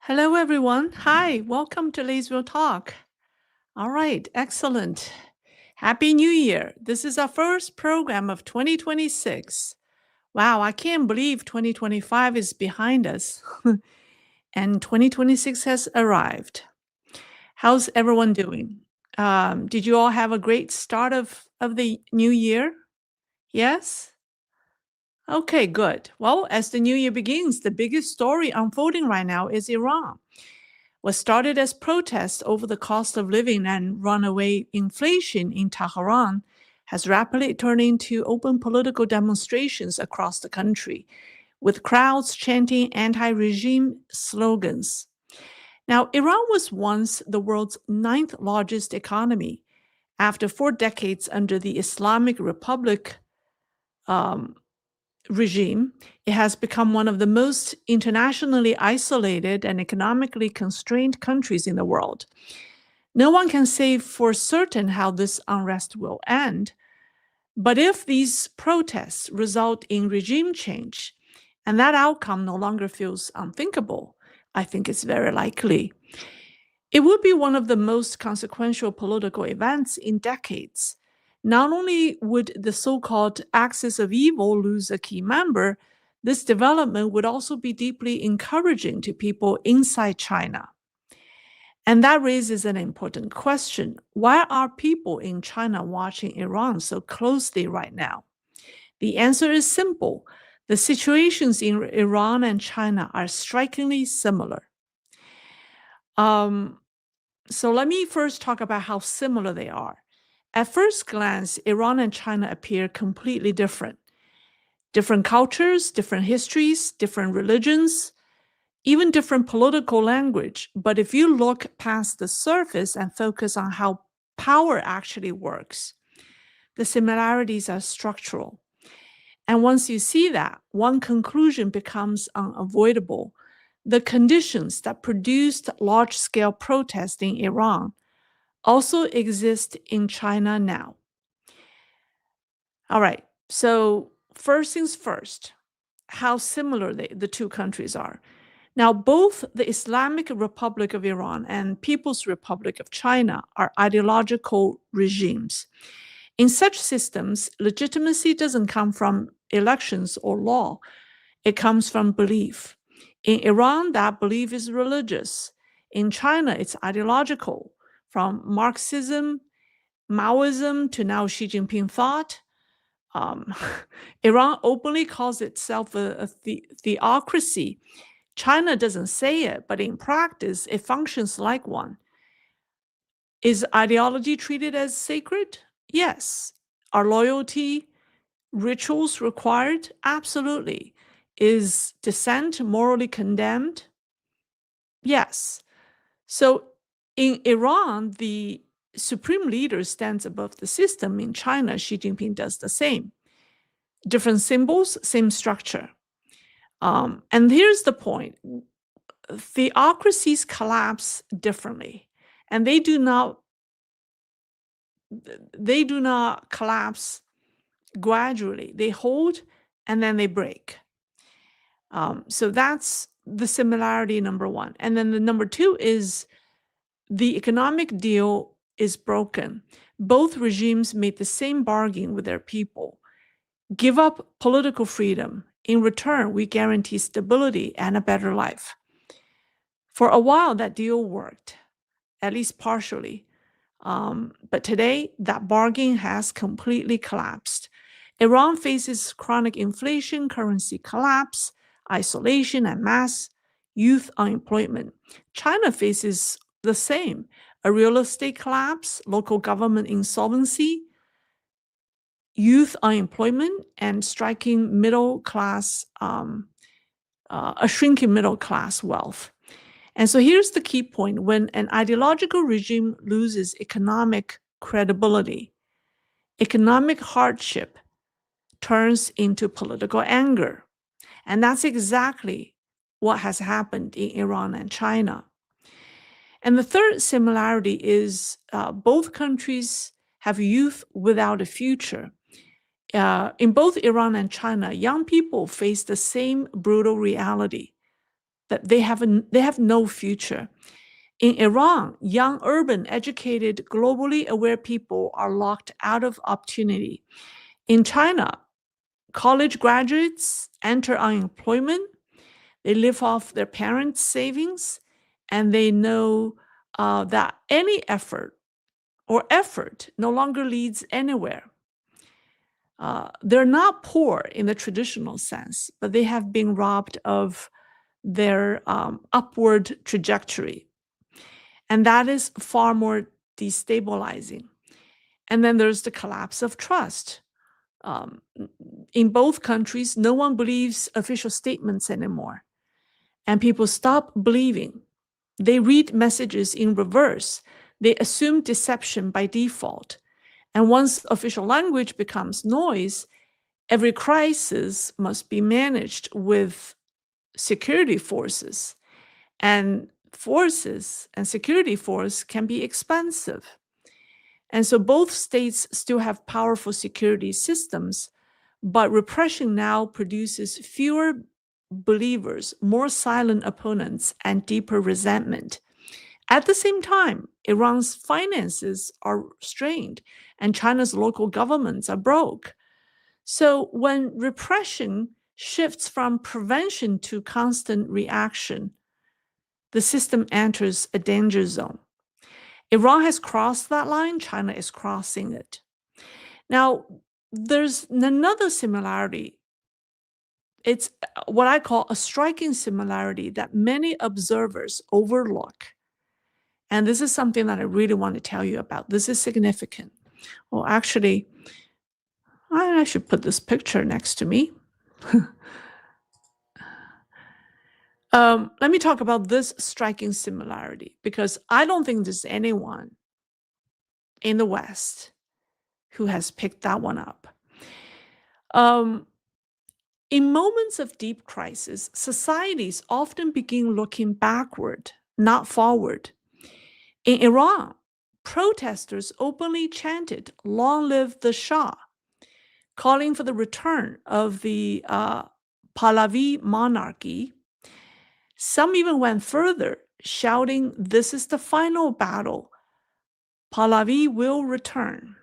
Hello, everyone. Hi, welcome to Laysville Talk. All right, excellent. Happy New Year. This is our first program of 2026. Wow, I can't believe 2025 is behind us and 2026 has arrived. How's everyone doing? Did you all have a great start of the new year? Yes? Okay, good. Well, as the new year begins, the biggest story unfolding right now is Iran. What started as protests over the cost of living and runaway inflation in Tehran has rapidly turned into open political demonstrations across the country, with crowds chanting anti-regime slogans. Now, Iran was once the world's ninth largest economy. After 4 decades under the Islamic Republic um, regime, it has become one of the most internationally isolated and economically constrained countries in the world. No one can say for certain how this unrest will end, but if these protests result in regime change and that outcome no longer feels unthinkable, I think it's very likely. It would be one of the most consequential political events in decades. Not only would the so called axis of evil lose a key member, this development would also be deeply encouraging to people inside China. And that raises an important question. Why are people in China watching Iran so closely right now? The answer is simple. The situations in Iran and China are strikingly similar. Um, so let me first talk about how similar they are. At first glance, Iran and China appear completely different. Different cultures, different histories, different religions, even different political language. But if you look past the surface and focus on how power actually works, the similarities are structural. And once you see that, one conclusion becomes unavoidable. The conditions that produced large-scale protests in Iran also exist in China now. All right, so first things first, how similar the two countries are. Now, both the Islamic Republic of Iran and People's Republic of China are ideological regimes. In such systems, legitimacy doesn't come from elections or law, it comes from belief. In Iran, that belief is religious. In China, it's ideological, from Marxism, Maoism to now Xi Jinping thought. Um, Iran openly calls itself a theocracy. China doesn't say it, but in practice, it functions like one. Is ideology treated as sacred? Yes. Are loyalty, rituals required? Absolutely. Is dissent morally condemned? Yes. So in Iran, the supreme leader stands above the system. In China, Xi Jinping does the same. Different symbols, same structure. And here's the point. Theocracies collapse differently, and they do not collapse gradually. They hold and then they break. So that's the similarity, number one. And then the number two is the economic deal is broken. Both regimes made the same bargain with their people. Give up political freedom. In return, we guarantee stability and a better life. For a while, that deal worked, at least partially. But today, that bargain has completely collapsed. Iran faces chronic inflation, currency collapse, isolation, and mass youth unemployment. China faces the same: a real estate collapse, local government insolvency, youth unemployment, and striking middle class, a shrinking middle class wealth. And so here's the key point. When an ideological regime loses economic credibility, economic hardship turns into political anger. And that's exactly what has happened in Iran and China. And the third similarity is both countries have youth without a future. In both Iran and China, young people face the same brutal reality. that they have no future. In Iran, young, urban, educated, globally aware people are locked out of opportunity. In China, college graduates enter unemployment. They live off their parents' savings, and they know that any effort no longer leads anywhere. They're not poor in the traditional sense, but they have been robbed of their upward trajectory. And that is far more destabilizing. And then there's the collapse of trust. In both countries, no one believes official statements anymore. And people stop believing. They read messages in reverse. They assume deception by default. And once official language becomes noise, every crisis must be managed with security forces. And forces and security force can be expensive. And so both states still have powerful security systems, but repression now produces fewer believers, more silent opponents, and deeper resentment. At the same time, Iran's finances are strained and China's local governments are broke. So when repression shifts from prevention to constant reaction, the system enters a danger zone. Iran has crossed that line, China is crossing it. Now, there's another similarity. It's what I call a striking similarity that many observers overlook. And this is something that I really want to tell you about. This is significant. Well, actually, I should put this picture next to me. Let me talk about this striking similarity, because I don't think there's anyone in the West who has picked that one up. In moments of deep crisis, societies often begin looking backward, not forward. In Iran, protesters openly chanted, "Long live the Shah," calling for the return of the Pahlavi monarchy. Some even went further, shouting, "This is the final battle. Pahlavi will return."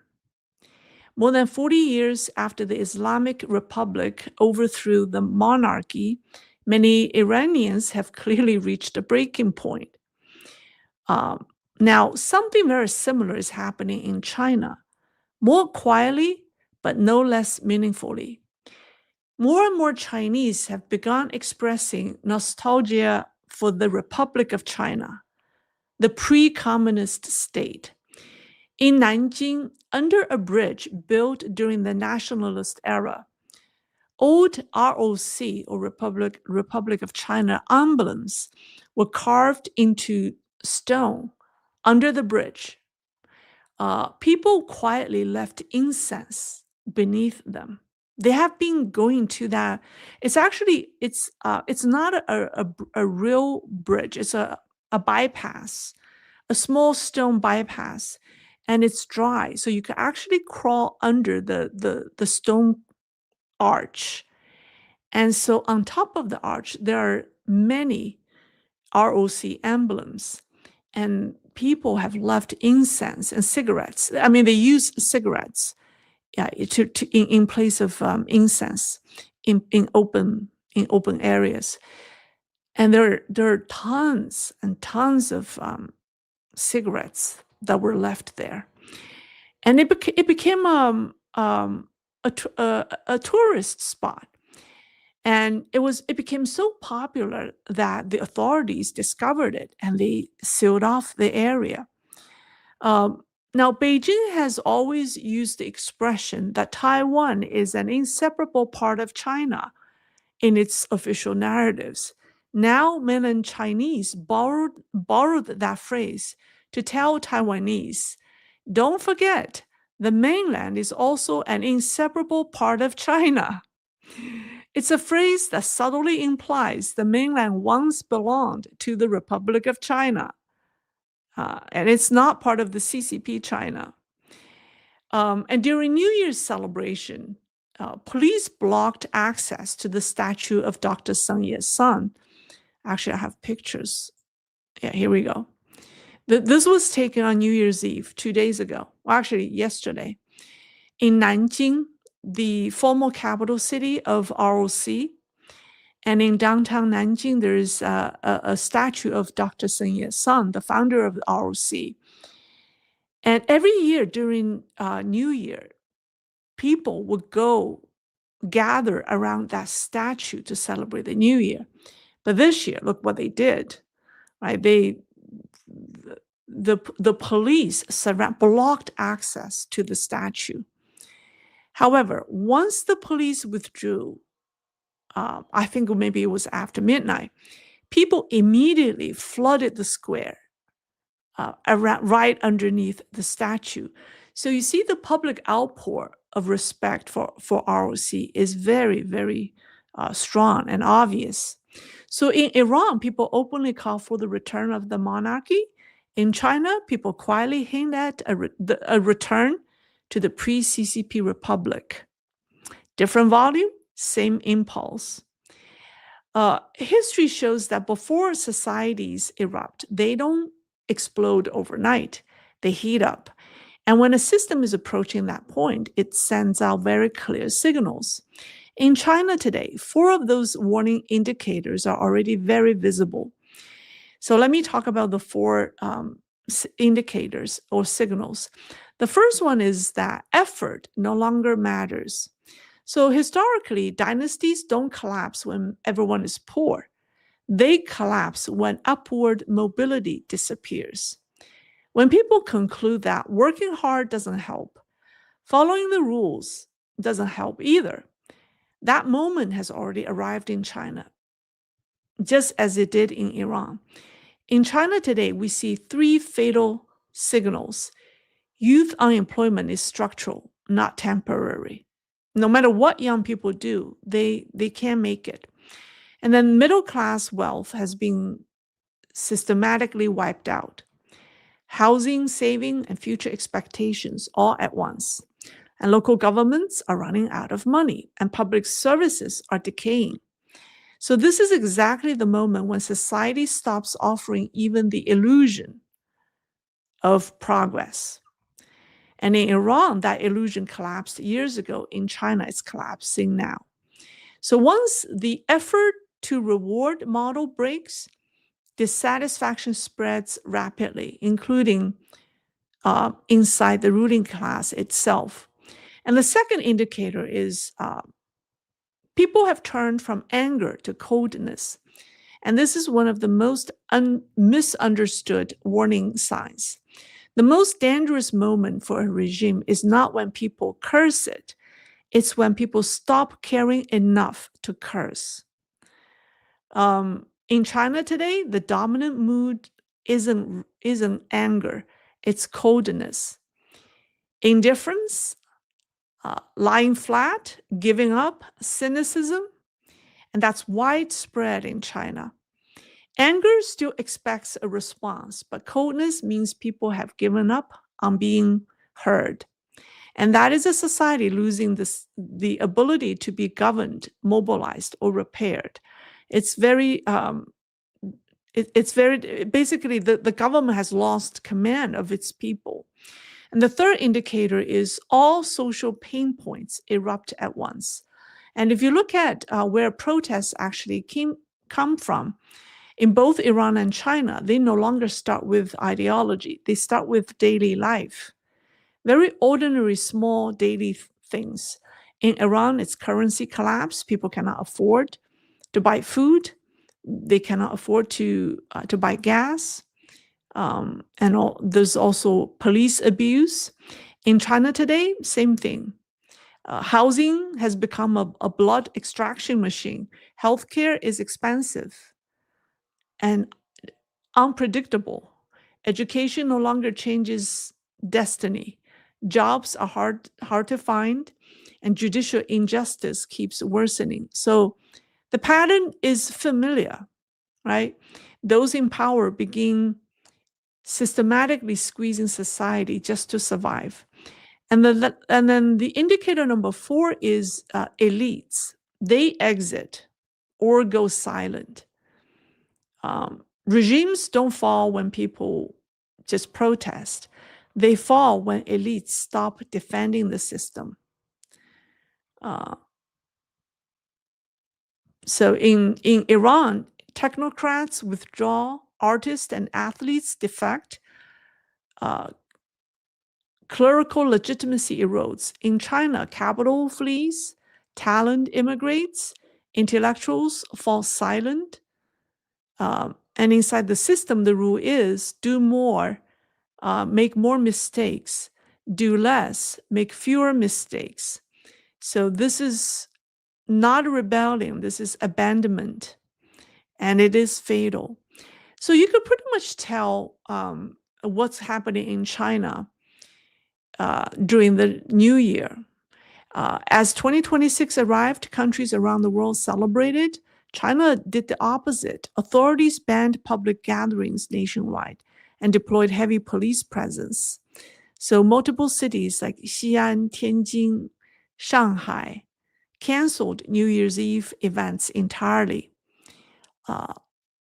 More than 40 years after the Islamic Republic overthrew the monarchy, many Iranians have clearly reached a breaking point. Now, something very similar is happening in China, more quietly, but no less meaningfully. More and more Chinese have begun expressing nostalgia for the Republic of China, the pre-communist state. In Nanjing, under a bridge built during the nationalist era, old ROC, or Republic of China, emblems were carved into stone under the bridge. People quietly left incense beneath them. They have been going to that. It's not a real bridge. It's a bypass, a small stone bypass, and it's dry, so you can actually crawl under the stone arch. And so on top of the arch, there are many ROC emblems, and people have left incense and cigarettes. I mean, they use cigarettes, yeah, in place of incense in open areas. And there are tons and tons of cigarettes that were left there, and it became a tourist spot. And it became so popular that the authorities discovered it and they sealed off the area. Now, Beijing has always used the expression that Taiwan is an inseparable part of China in its official narratives. Now, mainland Chinese borrowed that phrase to tell Taiwanese, "Don't forget, the mainland is also an inseparable part of China." It's a phrase that subtly implies the mainland once belonged to the Republic of China, and it's not part of the CCP China. And during New Year's celebration, police blocked access to the statue of Dr. Sun Yat-sen, Actually, I have pictures. Yeah, here we go. This was taken on New Year's Eve 2 days ago. Well, actually, yesterday. In Nanjing, the former capital city of ROC. And in downtown Nanjing, there is a statue of Dr. Sun Yat-sen, the founder of ROC. And every year during New Year, people would gather around that statue to celebrate the New Year. But this year, look what they did, right? The police blocked access to the statue. However, once the police withdrew, I think maybe it was after midnight, people immediately flooded the square right underneath the statue. So you see the public outpour of respect for ROC is very, very strong and obvious. So in Iran, people openly call for the return of the monarchy. In China, people quietly hint at a return to the pre-CCP republic. Different volume, same impulse. History shows that before societies erupt, they don't explode overnight. They heat up. And when a system is approaching that point, it sends out very clear signals. In China today, 4 of those warning indicators are already very visible. So let me talk about the 4 indicators or signals. The first one is that effort no longer matters. So historically, dynasties don't collapse when everyone is poor. They collapse when upward mobility disappears. When people conclude that working hard doesn't help, following the rules doesn't help either, that moment has already arrived in China, just as it did in Iran. In China today, we see 3 fatal signals. Youth unemployment is structural, not temporary. No matter what young people do, they can't make it. And then middle class wealth has been systematically wiped out. Housing, saving, and future expectations all at once. And local governments are running out of money, and public services are decaying. So this is exactly the moment when society stops offering even the illusion of progress. And in Iran, that illusion collapsed years ago. In China, it's collapsing now. So once the effort to reward model breaks, dissatisfaction spreads rapidly, including inside the ruling class itself. And the second indicator is people have turned from anger to coldness. And this is one of the most misunderstood warning signs. The most dangerous moment for a regime is not when people curse it. It's when people stop caring enough to curse. In China today, the dominant mood isn't anger, it's coldness. Indifference, lying flat, giving up, cynicism, and that's widespread in China. Anger still expects a response, but coldness means people have given up on being heard. And that is a society losing the ability to be governed, mobilized, or repaired. It's very, basically the government has lost command of its people. And the third indicator is all social pain points erupt at once. And if you look at where protests actually come from, in both Iran and China, they no longer start with ideology. They start with daily life. Very ordinary, small daily things. In Iran, it's currency collapse. People cannot afford to buy food. They cannot afford to buy gas. There's also police abuse. In China today, same thing. Housing has become a blood extraction machine. Healthcare is expensive and unpredictable. Education no longer changes destiny. Jobs are hard to find, and judicial injustice keeps worsening. So the pattern is familiar, right? Those in power begin systematically squeezing society just to survive. And then the indicator number 4 is elites. They exit or go silent. Regimes don't fall when people just protest. They fall when elites stop defending the system. So in Iran, technocrats withdraw, artists and athletes defect, clerical legitimacy erodes. In China, capital flees, talent immigrates, intellectuals fall silent. And inside the system, the rule is do more, make more mistakes, do less, make fewer mistakes. So this is not rebellion, this is abandonment, and it is fatal. So you could pretty much tell what's happening in China during the new year. As 2026 arrived, countries around the world celebrated. China did the opposite. Authorities banned public gatherings nationwide and deployed heavy police presence. So multiple cities like Xi'an, Tianjin, Shanghai canceled New Year's Eve events entirely.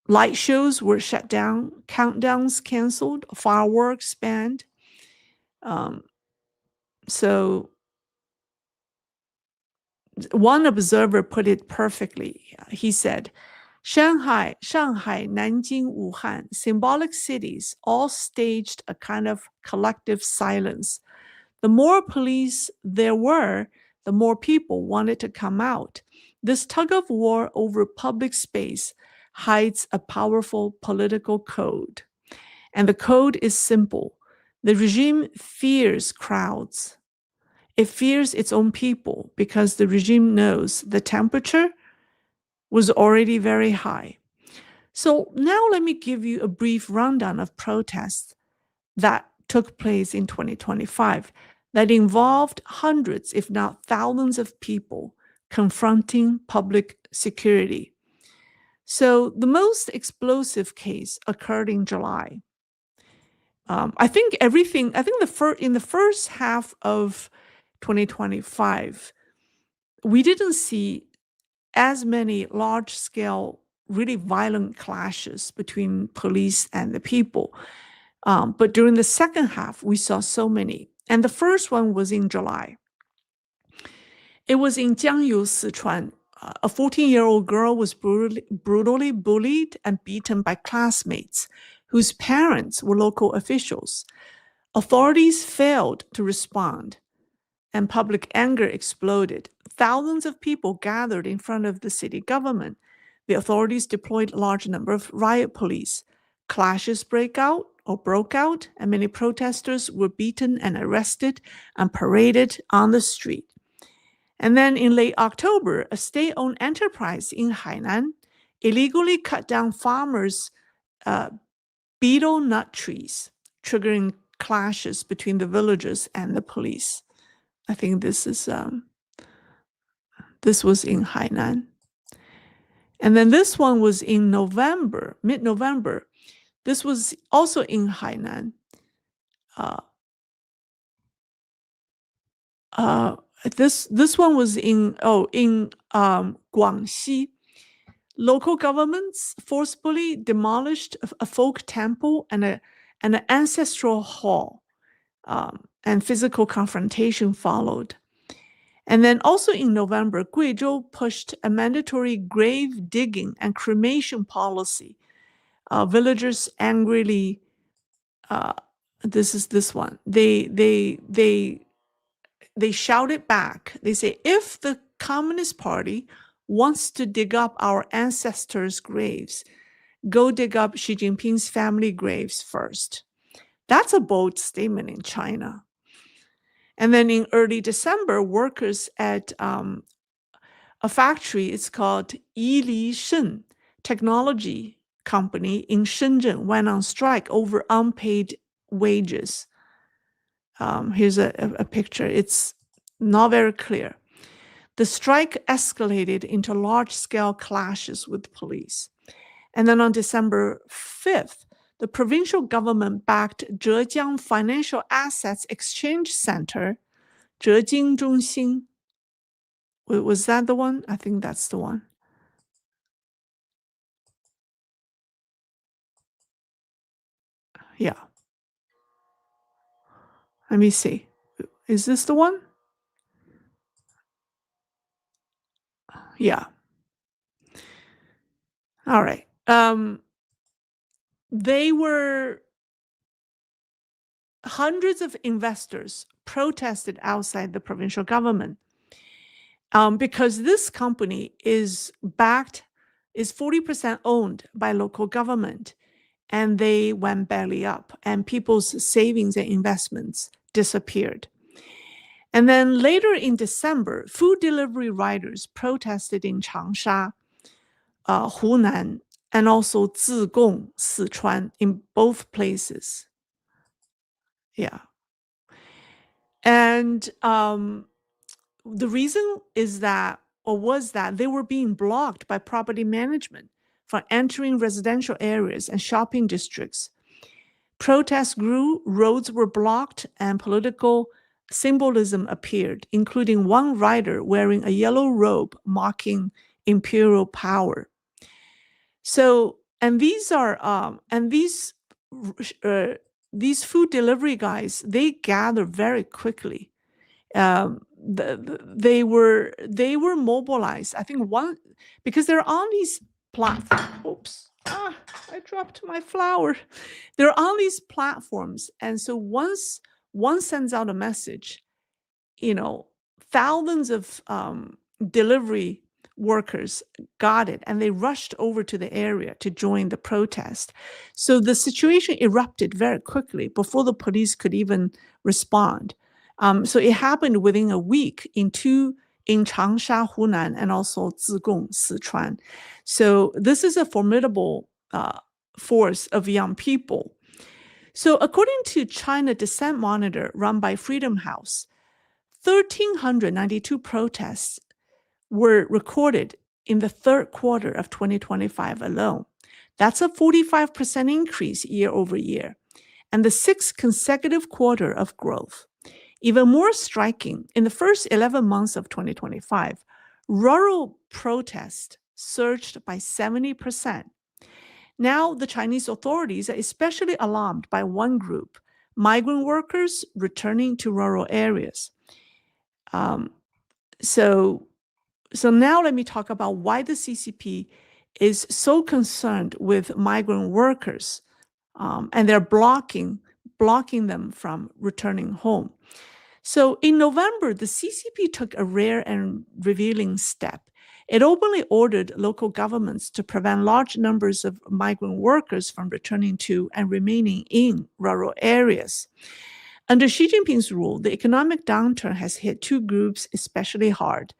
Light shows were shut down, countdowns canceled, fireworks banned. So one observer put it perfectly. He said, Shanghai, Nanjing, Wuhan, symbolic cities all staged a kind of collective silence. The more police there were, the more people wanted to come out. This tug of war over public space hides a powerful political code. And the code is simple. The regime fears crowds. It fears its own people because the regime knows the temperature was already very high. So now let me give you a brief rundown of protests that took place in 2025 that involved hundreds, if not thousands of people confronting public security. So the most explosive case occurred in July. I think in the first half of 2025, we didn't see as many large-scale, really violent clashes between police and the people. But during the second half, we saw so many. And the first one was in July. It was in Jiangyu, Sichuan. A 14-year-old girl was brutally bullied and beaten by classmates whose parents were local officials. Authorities failed to respond, and public anger exploded. Thousands of people gathered in front of the city government. The authorities deployed a large number of riot police. Clashes broke out, and many protesters were beaten and arrested and paraded on the street. And then in late October, a state-owned enterprise in Hainan illegally cut down farmers' betel nut trees, triggering clashes between the villagers and the police. I think this was in Hainan. And then this one was in November, mid-November. This was also in Hainan. This one was in Guangxi. Local governments forcibly demolished a folk temple and an ancestral hall, and physical confrontation followed. And then also in November, Guizhou pushed a mandatory grave digging and cremation policy. Villagers angrily, this is this one. They shouted back. They say, if the Communist Party wants to dig up our ancestors' graves, go dig up Xi Jinping's family graves first. That's a bold statement in China. And then in early December, workers at a factory, it's called Yili Shen Technology Company in Shenzhen, went on strike over unpaid wages. Here's a picture. It's not very clear. The strike escalated into large-scale clashes with police. And then on December 5th, the provincial government backed Zhejiang Financial Assets Exchange Center, Zhejing Zhongxin. Was that the one? I think that's the one. Yeah. Let me see. Is this the one? Yeah. All right. They were hundreds of investors protested outside the provincial government because this company is 40% owned by local government, and they went belly up, and people's savings and investments disappeared. And then later in December, food delivery riders protested in Changsha, Hunan, and also Zigong, Sichuan, in both places. Yeah. And the reason is that, or was that, they were being blocked by property management from entering residential areas and shopping districts. Protests grew, roads were blocked, and political symbolism appeared, including one rider wearing a yellow robe mocking imperial power. So, and these food delivery guys, they gather very quickly. They were mobilized. I think because they're on these platforms. Oops. I dropped my flower. They're on these platforms. And so once one sends out a message, thousands of delivery workers got it, and they rushed over to the area to join the protest. So the situation erupted very quickly before the police could even respond. So it happened within a week in Changsha, Hunan, and also Zigong, Sichuan. So this is a formidable force of young people. So according to China Dissent Monitor run by Freedom House, 1,392 protests were recorded in the third quarter of 2025 alone. That's a 45% increase year over year, and the sixth consecutive quarter of growth. Even more striking, in the first 11 months of 2025, rural protests surged by 70%. Now, the Chinese authorities are especially alarmed by one group, migrant workers returning to rural areas. So now let me talk about why the CCP is so concerned with migrant workers, and they're blocking them from returning home. So in November, the CCP took a rare and revealing step. It openly ordered local governments to prevent large numbers of migrant workers from returning to and remaining in rural areas. Under Xi Jinping's rule, the economic downturn has hit two groups especially hard.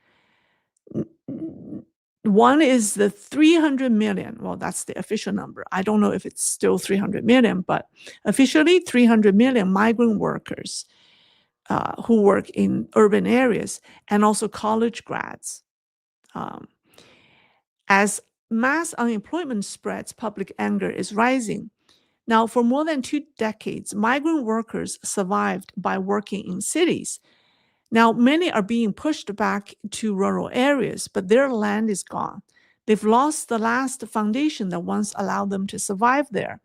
One is the 300 million. Well, that's the official number. I don't know if it's still 300 million, but officially 300 million migrant workers who work in urban areas, and also college grads. As mass unemployment spreads, public anger is rising. Now, for more than 2 decades, migrant workers survived by working in cities. Now, many are being pushed back to rural areas, but their land is gone. They've lost the last foundation that once allowed them to survive there.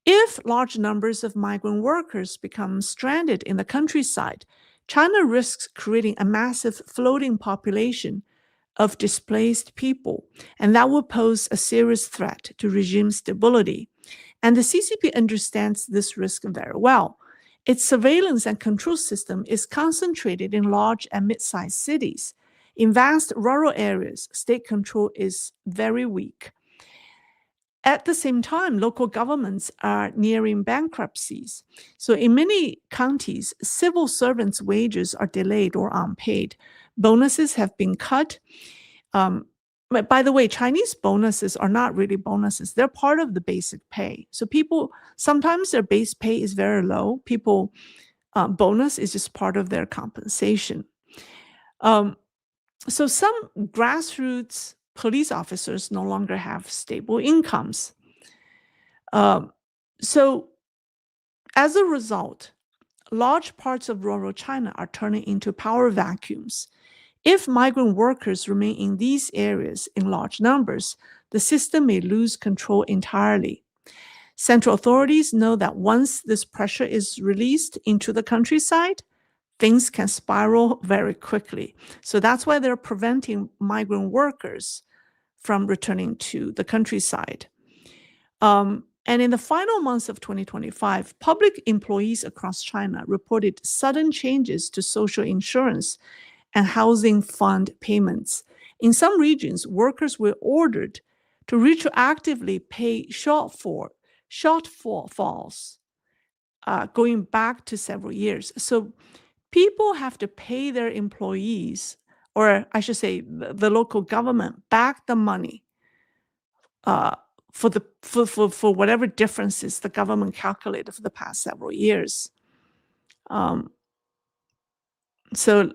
If large numbers of migrant workers become stranded in the countryside, China risks creating a massive floating population of displaced people, and that will pose a serious threat to regime stability. And the CCP understands this risk very well. Its surveillance and control system is concentrated in large and mid-sized cities. In vast rural areas, state control is very weak. At the same time, local governments are nearing bankruptcies. So in many counties, civil servants' wages are delayed or unpaid. Bonuses have been cut. But by the way, Chinese bonuses are not really bonuses. They're part of the basic pay. So sometimes their base pay is very low. Bonus is just part of their compensation. So some grassroots police officers no longer have stable incomes. So as a result, large parts of rural China are turning into power vacuums. If migrant workers remain in these areas in large numbers, the system may lose control entirely. Central authorities know that once this pressure is released into the countryside, things can spiral very quickly. So that's why they're preventing migrant workers from returning to the countryside. And in the final months of 2025, public employees across China reported sudden changes to social insurance and housing fund payments. In some regions, workers were ordered to retroactively pay shortfalls going back to several years. So people have to pay their employees, or I should say the local government, back the money for whatever differences the government calculated for the past several years. So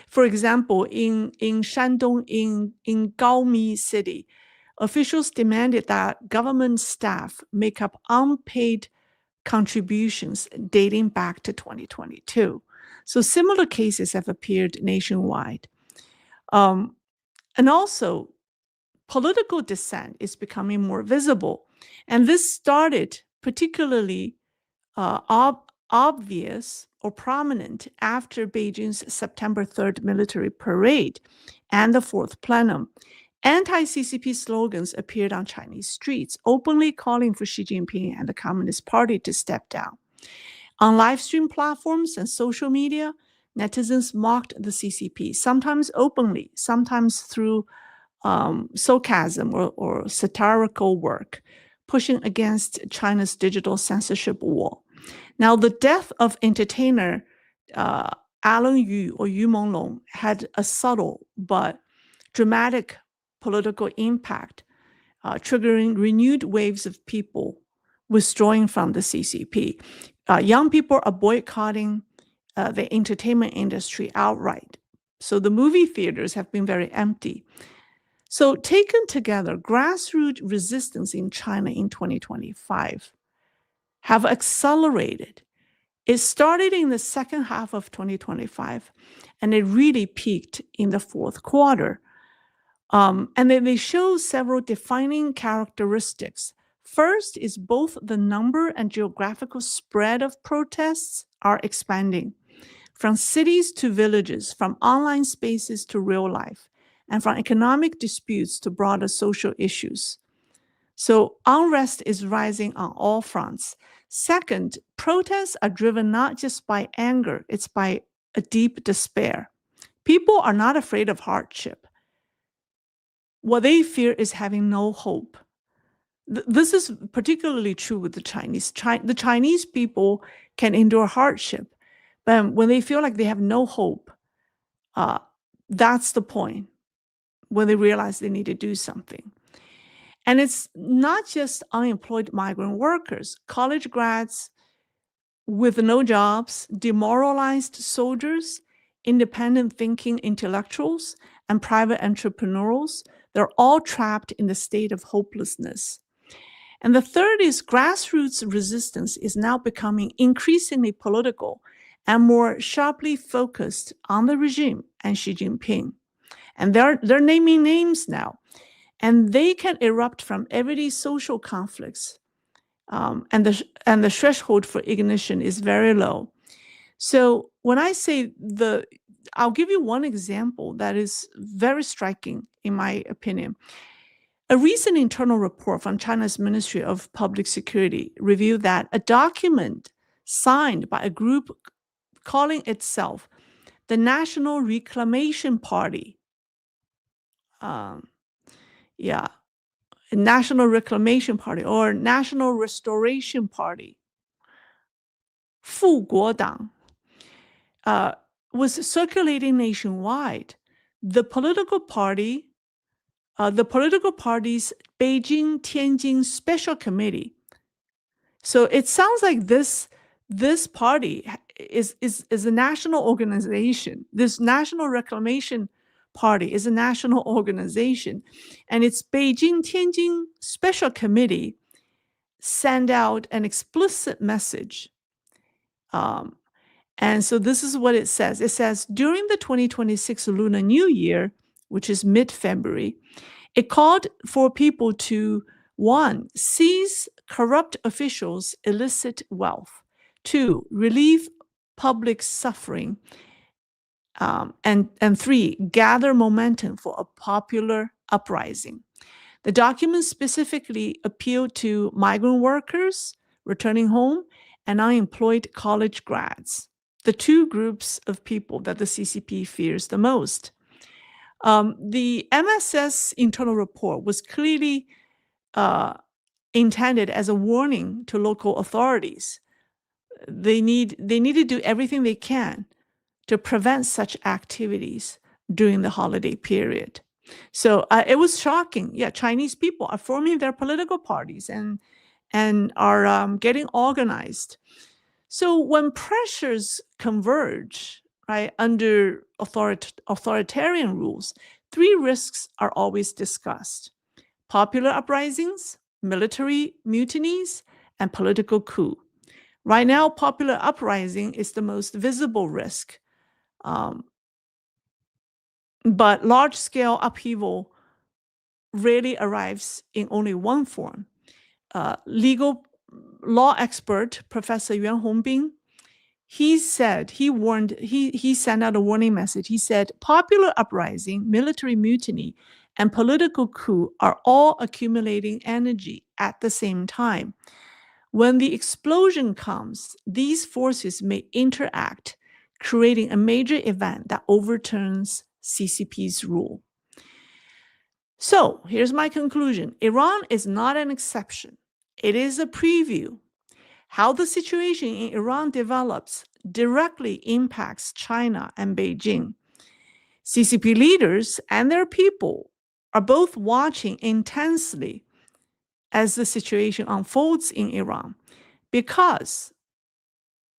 for example, in Shandong, in Gaomi City, officials demanded that government staff make up unpaid contributions dating back to 2022. So similar cases have appeared nationwide. And also, political dissent is becoming more visible. And this started particularly obvious or prominent after Beijing's September 3rd military parade and the Fourth Plenum. Anti-CCP slogans appeared on Chinese streets, openly calling for Xi Jinping and the Communist Party to step down. On live stream platforms and social media, netizens mocked the CCP, sometimes openly, sometimes through sarcasm or satirical work, pushing against China's digital censorship wall. Now, the death of entertainer Alan Yu or Yu Monglong had a subtle but dramatic political impact, triggering renewed waves of people withdrawing from the CCP. Young people are boycotting the entertainment industry outright. So the movie theaters have been very empty. So taken together, grassroots resistance in China in 2025 have accelerated. It started in the second half of 2025, and it really peaked in the fourth quarter. And then they show several defining characteristics. First is both the number and geographical spread of protests are expanding, from cities to villages, from online spaces to real life, and from economic disputes to broader social issues. So unrest is rising on all fronts. Second, protests are driven not just by anger, it's by a deep despair. People are not afraid of hardship. What they fear is having no hope. This is particularly true with the Chinese. The Chinese people can endure hardship, but when they feel like they have no hope, that's the point when they realize they need to do something. And it's not just unemployed migrant workers, college grads with no jobs, demoralized soldiers, independent thinking intellectuals, and private entrepreneurs. They're all trapped in the state of hopelessness. And the third is grassroots resistance is now becoming increasingly political and more sharply focused on the regime and Xi Jinping. And they're naming names now. And they can erupt from everyday social conflicts. And the threshold for ignition is very low. So when I say I'll give you one example that is very striking, in my opinion. A recent internal report from China's Ministry of Public Security revealed that a document signed by a group calling itself the National Reclamation Party, National Reclamation Party or National Restoration Party, 复国党, was circulating nationwide. The political party's Beijing Tianjin Special Committee. So it sounds like this party is a national organization. This National Reclamation Party is a national organization, and its Beijing Tianjin Special Committee sent out an explicit message. And so this is what it says. It says, during the 2026 Lunar New Year, which is mid-February, it called for people to, one, cease corrupt officials elicit wealth. 2, relieve public suffering. And 3, gather momentum for a popular uprising. The documents specifically appealed to migrant workers returning home and unemployed college grads, the two groups of people that the CCP fears the most. The MSS internal report was clearly intended as a warning to local authorities. They need to do everything they can to prevent such activities during the holiday period. So it was shocking. Yeah, Chinese people are forming their political parties and are getting organized. So when pressures converge, right, under authoritarian rules, 3 risks are always discussed: popular uprisings, military mutinies, and political coup. Right now, popular uprising is the most visible risk. But large-scale upheaval rarely arrives in only one form. Legal law expert Professor Yuan Hongbin, he sent out a warning message. He said, popular uprising, military mutiny, and political coup are all accumulating energy at the same time. When the explosion comes, these forces may interact, creating a major event that overturns CCP's rule. So here's my conclusion. Iran is not an exception. It is a preview. How the situation in Iran develops directly impacts China and Beijing. CCP leaders and their people are both watching intensely as the situation unfolds in Iran, because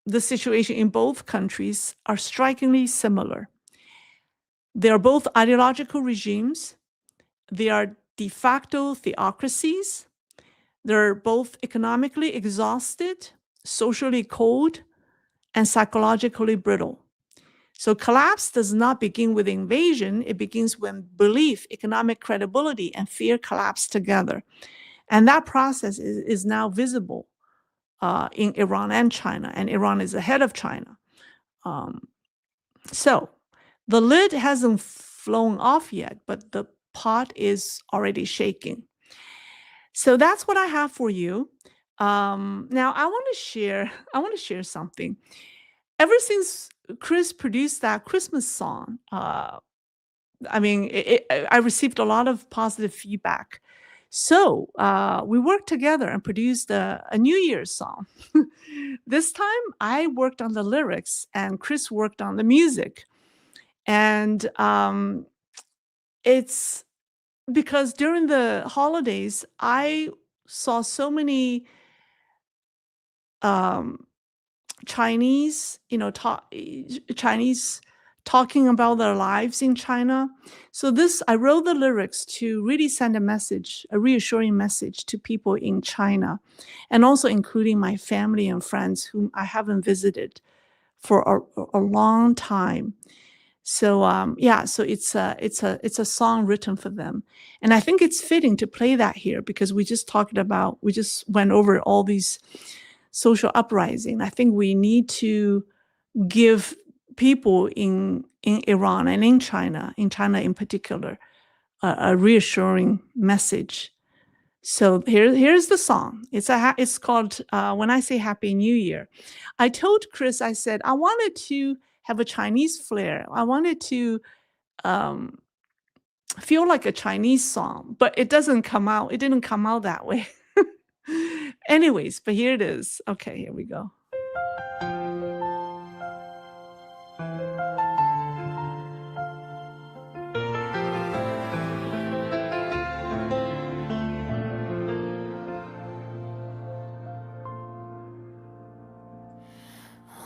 the situation in both countries are strikingly similar. They are both ideological regimes. They are de facto theocracies. They're both economically exhausted, socially cold, and psychologically brittle. So collapse does not begin with invasion. It begins when belief, economic credibility, and fear collapse together. And that process is now visible in Iran and China, and Iran is ahead of China. So the lid hasn't flown off yet, but the pot is already shaking. So that's what I have for you. Now I want to share something. Ever since Chris produced that Christmas song, I mean, I received a lot of positive feedback. So we worked together and produced a New Year's song. This time I worked on the lyrics and Chris worked on the music. And it's because during the holidays, I saw so many Chinese, Chinese talking about their lives in China. So I wrote the lyrics to really send a message, a reassuring message to people in China, and also including my family and friends whom I haven't visited for a long time. So so it's a song written for them, and I think it's fitting to play that here because we just went over all these social uprising. I think we need to give people in Iran and in China in particular, a reassuring message. So here's the song. It's called When I Say Happy New Year. I told Chris, I said I wanted to have a Chinese flair. I wanted to feel like a Chinese song, but it didn't come out that way. Anyways, but here it is. Okay, here we go.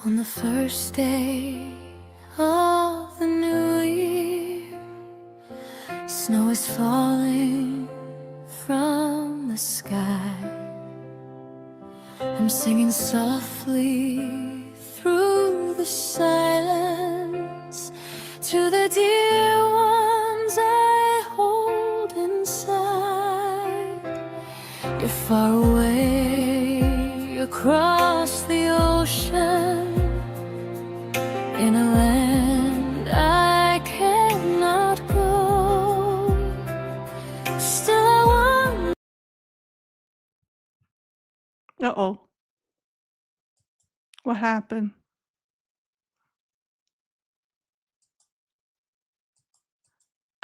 On the first day of the new year, snow is falling from the sky. I'm singing softly through the silence to the dear ones I hold inside. You're far away across the ocean in a land I cannot go. Still I want. Uh-oh. What happened?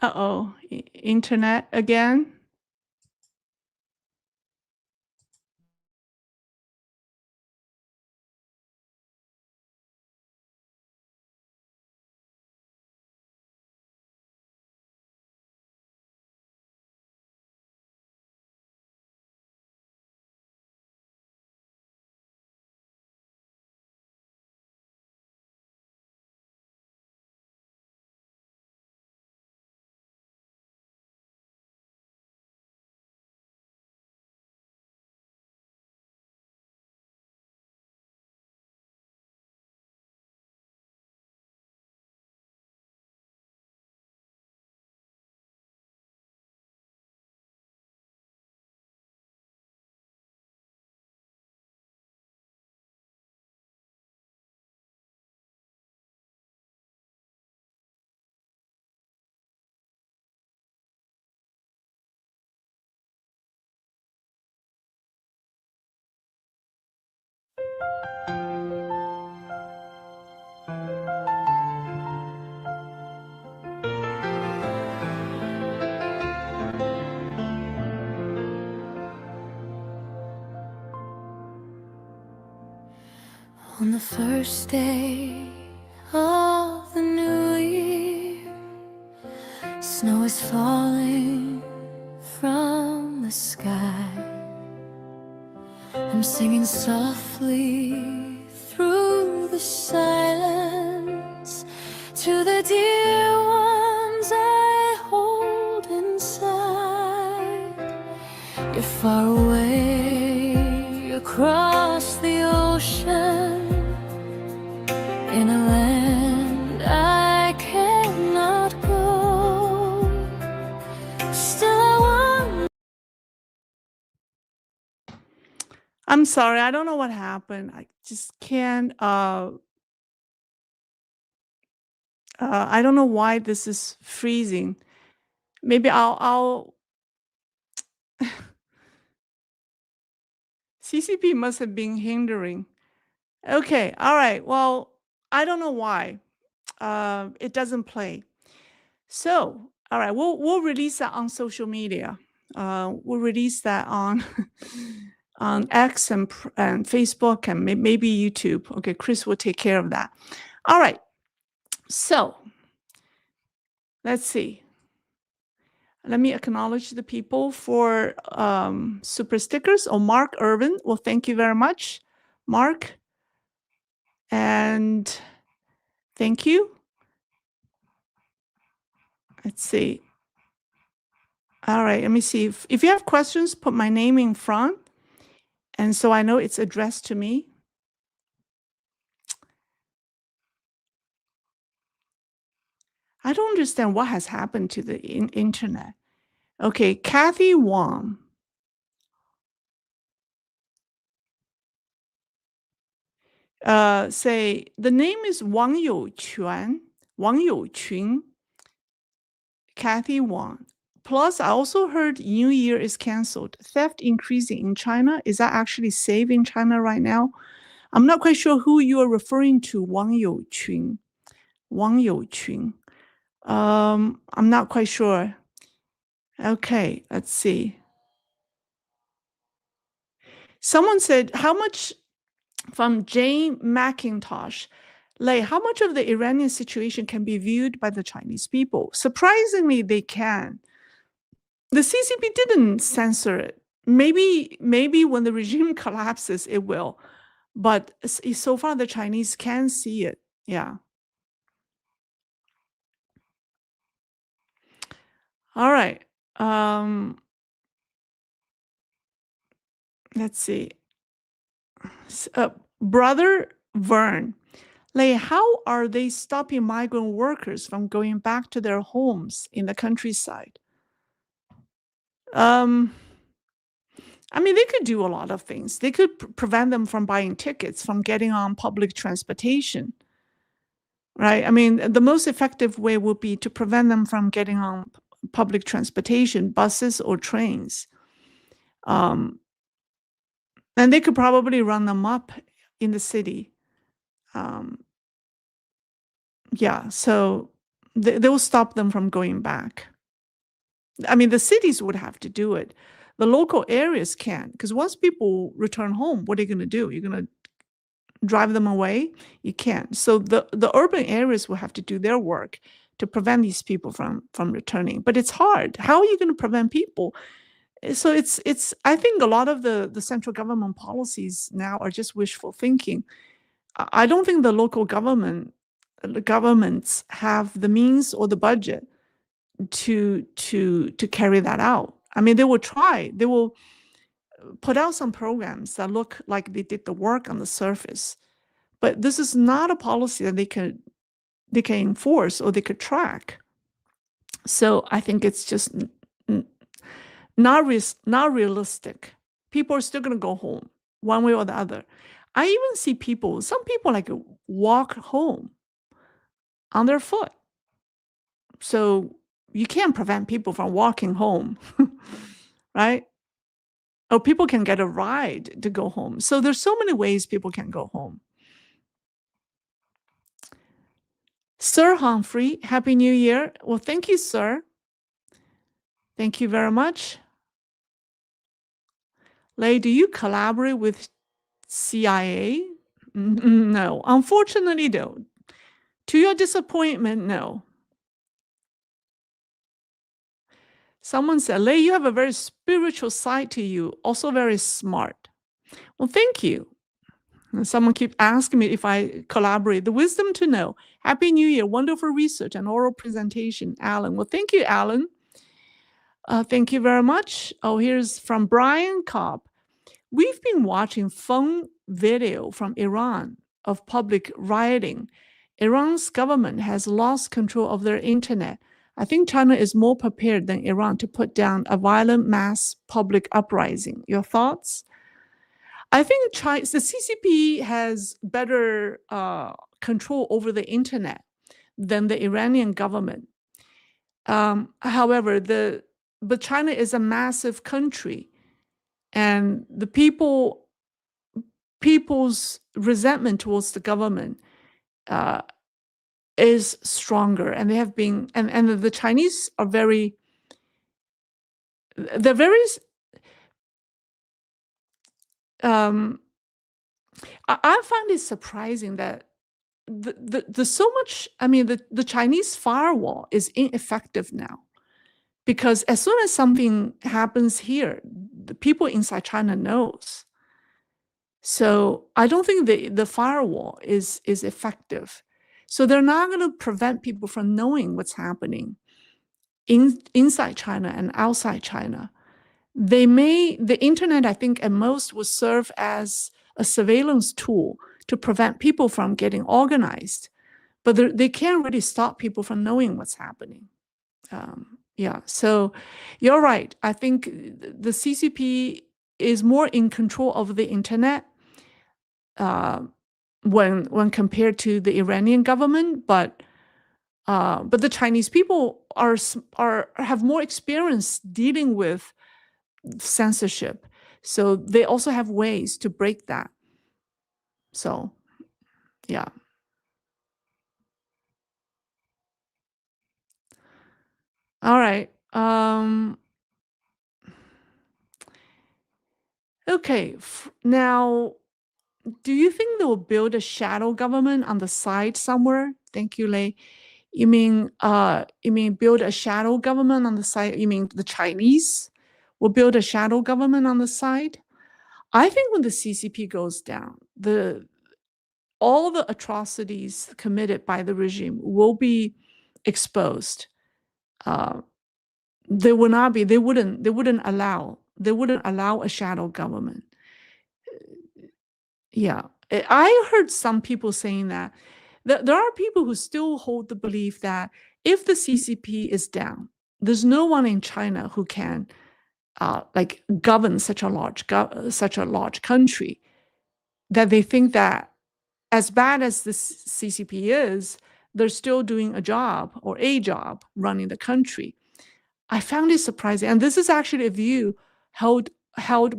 Uh-oh. Internet again? On the first day of the new year, snow is falling from the sky. I'm singing softly through the silence to the dear ones I hold inside. You're far away across the ocean in a land I cannot go. Still I want. I'm sorry, I don't know what happened. I just can't I don't know why this is freezing. Maybe I'll CCP must have been hindering. Okay, all right. Well, I don't know why. It doesn't play. So, all right, we'll release that on social media. We'll release that on on X and Facebook and maybe YouTube. Okay, Chris will take care of that. All right. So, let's see. Let me acknowledge the people for super stickers. Oh, Mark Irvin. Well, thank you very much, Mark. And thank you. Let's see. All right, let me see. If you have questions, put my name in front. And so I know it's addressed to me. I don't understand what has happened to the internet. Okay, Kathy Wong. Say the name is Wang Youquan, Wang Youqun, Kathy Wong. Plus, I also heard New Year is canceled. Theft increasing in China. Is that actually safe in China right now? I'm not quite sure who you are referring to, Wang Youqun. Wang Youqun. I'm not quite sure. Okay, let's see. Someone said, how much from Jane McIntosh, like how much of the Iranian situation can be viewed by the Chinese people? Surprisingly, they can. The CCP didn't censor it. Maybe when the regime collapses, it will. But so far, the Chinese can see it. Yeah. All right. Let's see. Brother Vern, like, how are they stopping migrant workers from going back to their homes in the countryside? I mean, they could do a lot of things. They could prevent them from buying tickets, from getting on public transportation, right? I mean, the most effective way would be to prevent them from getting on public transportation, buses or trains. And they could probably run them up in the city. Yeah, so they will stop them from going back. I mean, the cities would have to do it. The local areas can't, because once people return home, what are you going to do? You're going to drive them away? You can't. So the urban areas will have to do their work to prevent these people from returning. But it's hard. How are you going to prevent people? So it's I think a lot of the central government policies now are just wishful thinking. I don't think the local governments have the means or the budget to carry that out. I mean, they will try. They will put out some programs that look like they did the work on the surface, but this is not a policy that they can enforce or they could track. So I think it's just not realistic. People are still going to go home one way or the other. I even see some people like walk home on their foot. So you can't prevent people from walking home, right? Or people can get a ride to go home. So there's so many ways people can go home. Sir Humphrey, Happy New Year. Well, thank you, sir. Thank you very much. Lei, do you collaborate with CIA? No, unfortunately, no. To your disappointment, no. Someone said, Lei, you have a very spiritual side to you, also very smart. Well, thank you. And someone keeps asking me if I collaborate. The wisdom to know. Happy New Year, wonderful research and oral presentation, Alan. Well, thank you, Alan. Thank you very much. Oh, here's from Brian Cobb. We've been watching phone video from Iran of public rioting. Iran's government has lost control of their internet. I think China is more prepared than Iran to put down a violent mass public uprising. Your thoughts? I think the CCP has better control over the internet than the Iranian government. However, but China is a massive country, and the people's resentment towards the government is stronger, and they have been, and the Chinese are they're very. I find it surprising that the so much. I mean, the Chinese firewall is ineffective now, because as soon as something happens here, the people inside China knows. So I don't think the firewall is effective. So they're not going to prevent people from knowing what's happening inside China and outside China. The internet, I think, at most will serve as a surveillance tool to prevent people from getting organized, but they can't really stop people from knowing what's happening. Yeah, so you're right. I think the CCP is more in control of the internet when compared to the Iranian government, but the Chinese people have more experience dealing with censorship, so they also have ways to break that. So, yeah. All right. Okay. Now, do you think they will build a shadow government on the side somewhere? Thank you, Lei. You mean build a shadow government on the side? You mean the Chinese will build a shadow government on the side? I think when the CCP goes down, all the atrocities committed by the regime will be exposed. They wouldn't allow a shadow government. Yeah, I heard some people saying that there are people who still hold the belief that if the CCP is down, there's no one in China who can like govern such a large country, that they think that as bad as the CCP is, they're still doing a job running the country. I found it surprising, and this is actually a view held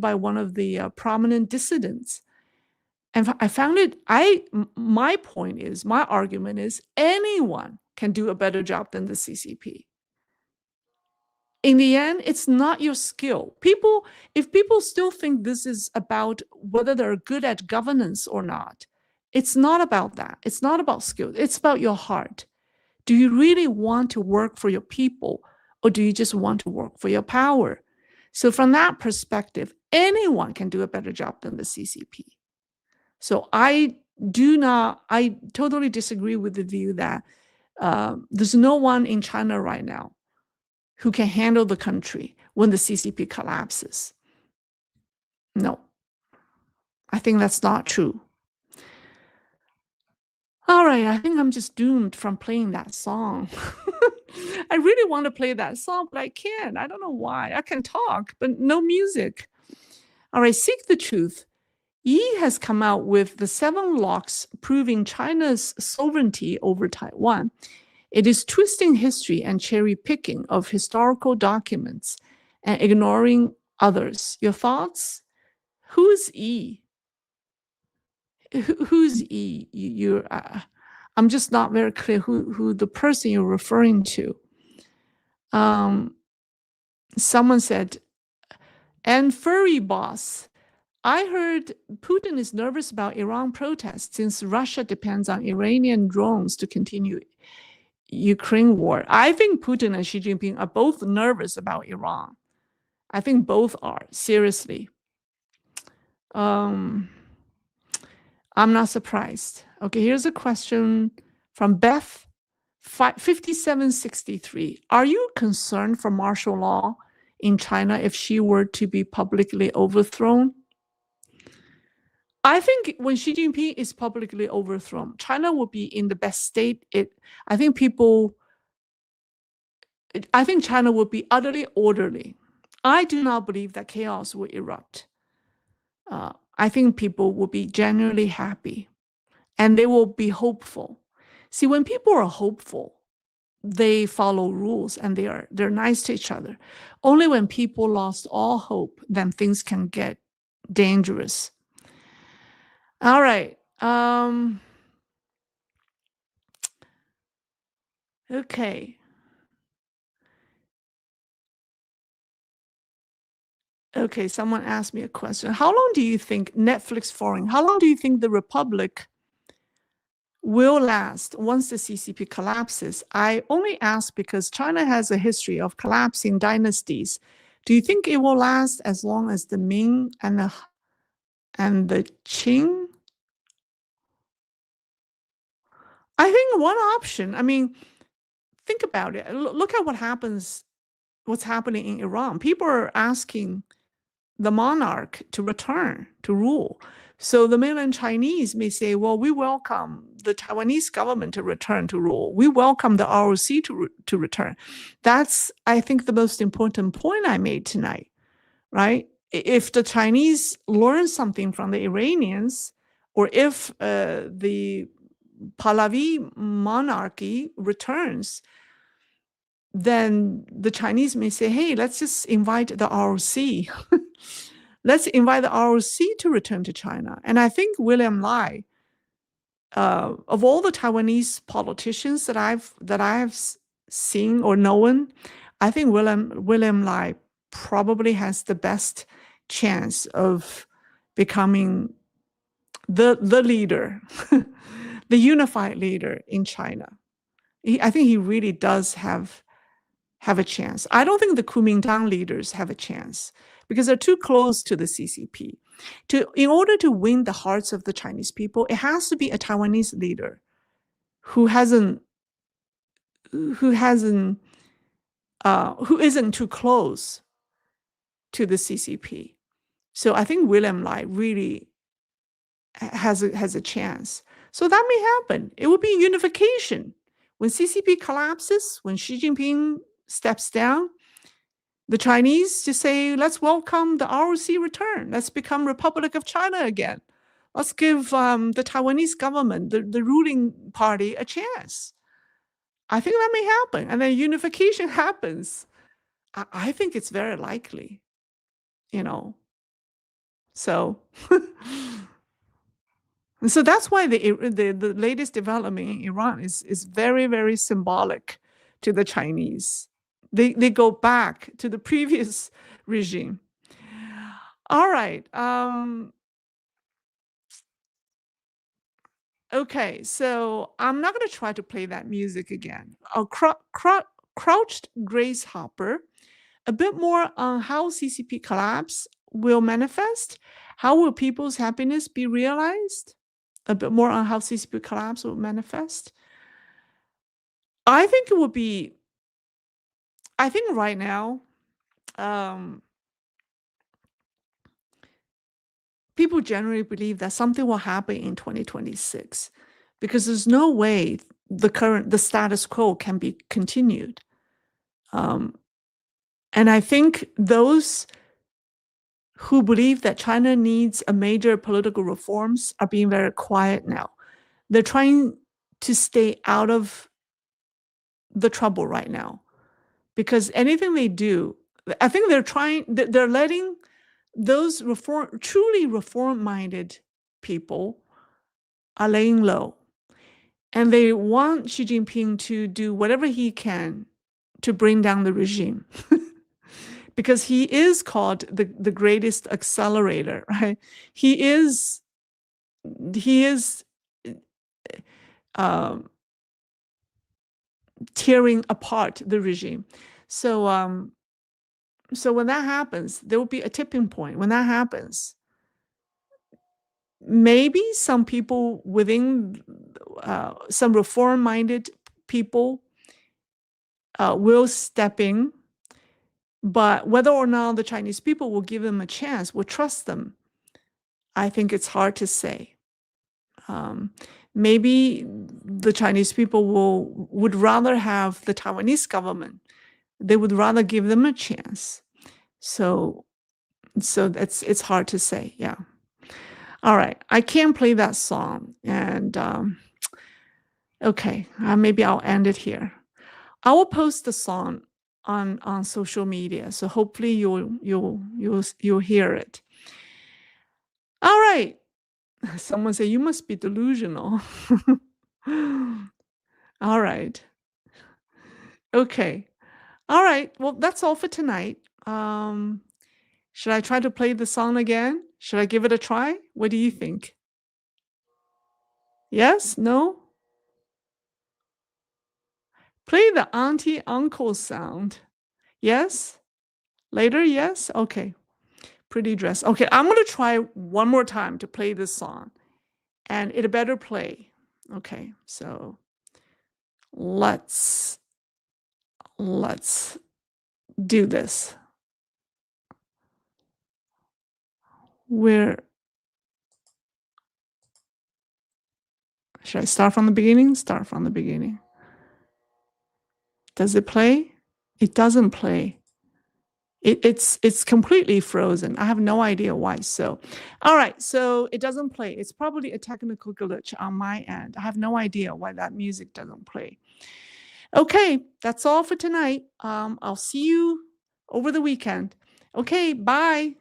by one of the prominent dissidents. And I found it. My argument is, anyone can do a better job than the CCP. In the end, it's not your skill. If people still think this is about whether they're good at governance or not, it's not about that. It's not about skill. It's about your heart. Do you really want to work for your people, or do you just want to work for your power? So from that perspective, anyone can do a better job than the CCP. So I totally disagree with the view that there's no one in China right now who can handle the country when the CCP collapses. No, I think that's not true. All right, I think I'm just doomed from playing that song. I really want to play that song, but I can't. I don't know why. I can talk, but no music. All right, Seek the Truth. Yi has come out with the 7 locks proving China's sovereignty over Taiwan. It is twisting history and cherry-picking of historical documents and ignoring others. Your thoughts? Who's Yi? Who's Yi? I'm just not very clear who the person you're referring to. Someone said, and Furry Boss, I heard Putin is nervous about Iran protests since Russia depends on Iranian drones to continue Ukraine war. I think Putin and Xi Jinping are both nervous about Iran. I think both are, seriously. I'm not surprised. Okay, here's a question from Beth 5763. Are you concerned for martial law in China if Xi were to be publicly overthrown? I think when Xi Jinping is publicly overthrown, China will be in the best state. I think China will be utterly orderly. I do not believe that chaos will erupt. I think people will be genuinely happy, and they will be hopeful. See, when people are hopeful, they follow rules and they're nice to each other. Only when people lost all hope, then things can get dangerous. All right. Okay. Okay, someone asked me a question. How long do you think Netflix foreign? How long do you think the Republic will last once the CCP collapses? I only ask because China has a history of collapsing dynasties. Do you think it will last as long as the Ming and the Qing? I think one option, I mean, think about it. Look at what's happening in Iran. People are asking the monarch to return to rule. So the mainland Chinese may say, well, we welcome the Taiwanese government to return to rule. We welcome the ROC to return. That's, I think, the most important point I made tonight, right? If the Chinese learn something from the Iranians, or if the Pahlavi monarchy returns, then the Chinese may say, hey, let's just invite the ROC. Let's invite the ROC to return to China. And I think William Lai, of all the Taiwanese politicians that I've seen or known, I think William Lai probably has the best chance of becoming the leader, the unified leader in China. I think he really does have a chance. I don't think the Kuomintang leaders have a chance because they're too close to the CCP. In order to win the hearts of the Chinese people, it has to be a Taiwanese leader who isn't too close to the CCP. So I think William Lai really has a chance. So that may happen. It would be unification. When CCP collapses, when Xi Jinping steps down, The Chinese just say, let's welcome the ROC return. Let's become Republic of China again. Let's give the Taiwanese government, the ruling party, a chance. I think that may happen. And then unification happens. I think it's very likely, you know. So, and so that's why the latest development in Iran is very, very symbolic to the Chinese. They go back to the previous regime. All right. Okay, so I'm not going to try to play that music again. Crouched Grasshopper, a bit more on how CCP collapse will manifest. How will people's happiness be realized? A bit more on how CCP collapse will manifest. I think it would be, I think right now, people generally believe that something will happen in 2026 because there's no way the status quo can be continued. And I think those who believe that China needs a major political reforms are being very quiet now. They're trying to stay out of the trouble right now because anything they do, I think they're letting those truly reform-minded people are laying low. And they want Xi Jinping to do whatever he can to bring down the regime. Because he is called the greatest accelerator, right? He is tearing apart the regime. So so when that happens, there will be a tipping point. When that happens, maybe some people within some reform-minded people will step in, but whether or not the Chinese people will give them a chance, will trust them, I think it's hard to say. Maybe the Chinese people would rather have the Taiwanese government. They would rather give them a chance. So it's hard to say. Yeah. All right. I can't play that song. And okay, maybe I'll end it here. I will post the song on social media. So hopefully you'll hear it. All right. Someone said, you must be delusional. All right. Okay. All right. Well, that's all for tonight. Should I try to play the song again? Should I give it a try? What do you think? Yes? No? Play the auntie uncle sound. Yes? Later? Yes? Okay. Pretty dress. Okay, I'm going to try one more time to play this song. And it better play. Okay, so let's do this. Should I start from the beginning? Start from the beginning. Does it play? It doesn't play. It's completely frozen. I have no idea why. So, all right. So it doesn't play. It's probably a technical glitch on my end. I have no idea why that music doesn't play. Okay, that's all for tonight. I'll see you over the weekend. Okay, bye.